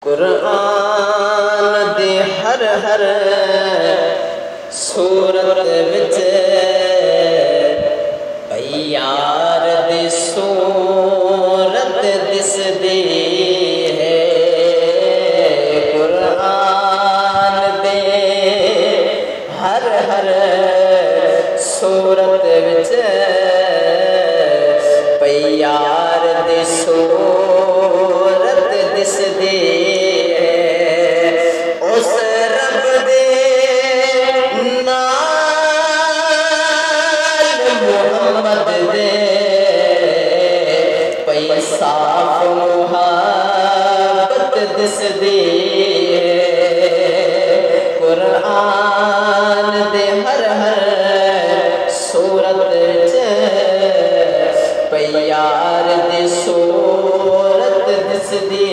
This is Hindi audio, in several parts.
कुरान दे हर हर सूरत विच यार दी सूरत दिसदी है। कुरान दे हर हर सूरत विच यार दी सूरत दिसदी साफ मुहब्बत दिसदी कुरान दे हर हर सूरत च यार दी सूरत दिसदी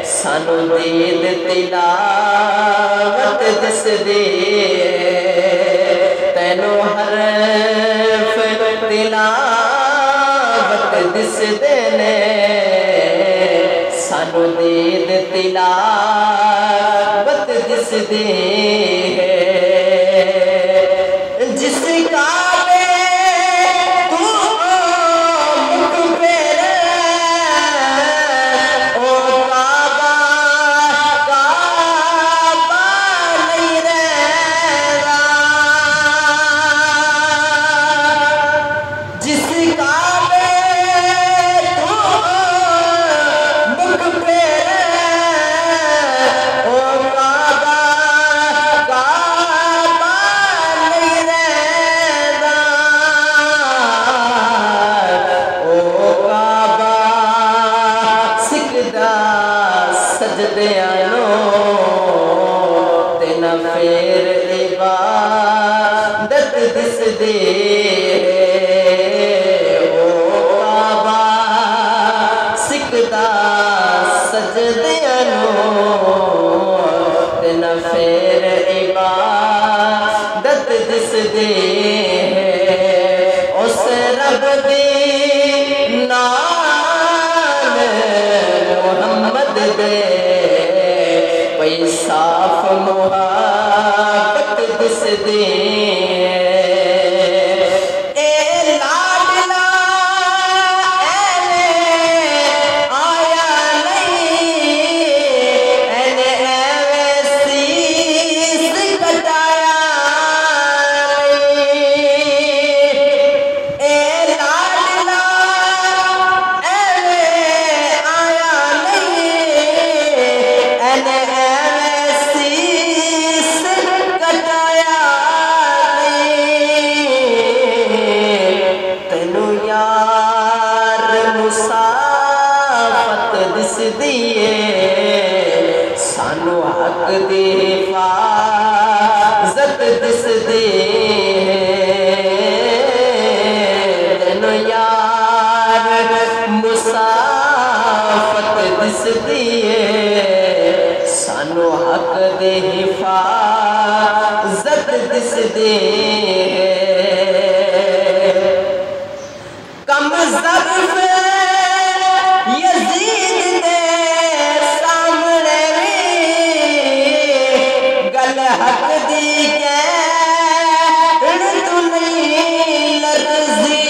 सानू दीद तिलावत दिसदी तैनू हरफ तिलावत दिसदे ने सानू दीद तिलावत दिसदी जिसका फिर इबादत दिसदी ओ काबा सिकदा सजदियां तेन फिर इबादत दिसदी उस रब दी नाल मुहम्मद दे साफ मुहब्बत दिसदी सानू हक दी हिफाजत दिसदी तेनू यार मुसाफत दिसदी सानू हक दी हिफाजत दिसदी कम ज़र्फ़ यज़ीद दे सामने गल हक दी कहण तू नहीं लरज़ी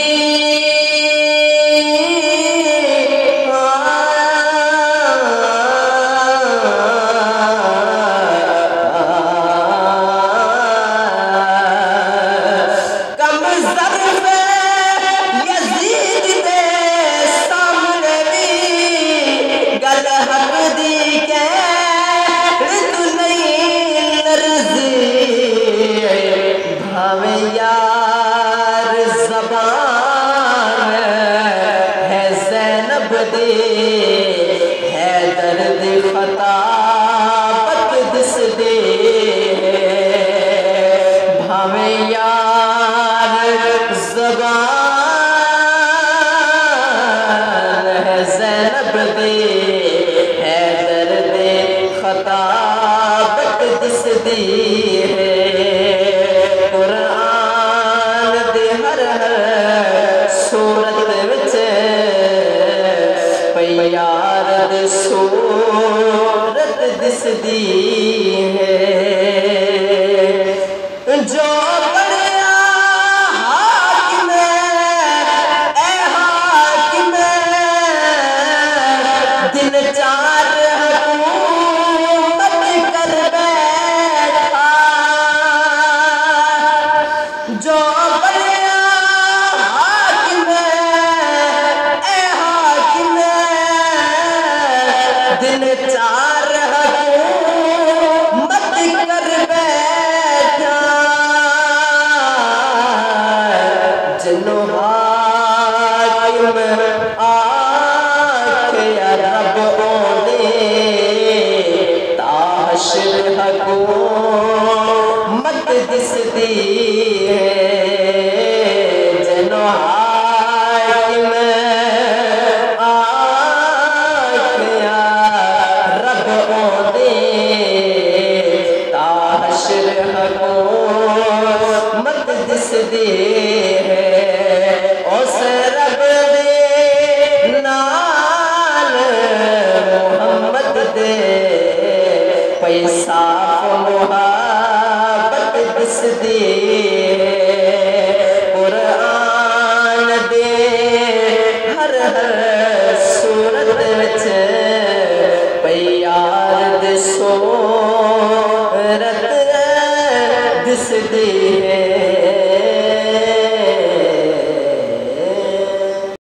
कम ज़र्फ़ यज़ीद दे सामने गल हक दी कहण भावे यार ज़बान है ज़ैनब दे, है दर्द ख़ताबत दिस दे। भावे यार ज़बान है ज़ैनब दे, है दर्द ख़ताबत दिस दी है। कुरान दे हर सूरत विच प्यार दे सूरत दिस दी है। जो बढ़िया हाकिम ए हाकिम दिन चार हुकूमत कर बैठा। जो बढ़िया हाकिम ए हाकिम दिन चार हुकूमत कर बैठा। जिन्नो हाकिम आखिया रब ओने ताहशर हुकूमत दिस दी है। जिन्नो हाकिम आखिया रब ओने ताहशर हुकूमत दिस दी है। उस रब दे नाल मुहम्मद दे पैसा मुहब्बत दिस दी है। कुरान दे हर सूरत विच प्यार दे सूरत दिस दी है।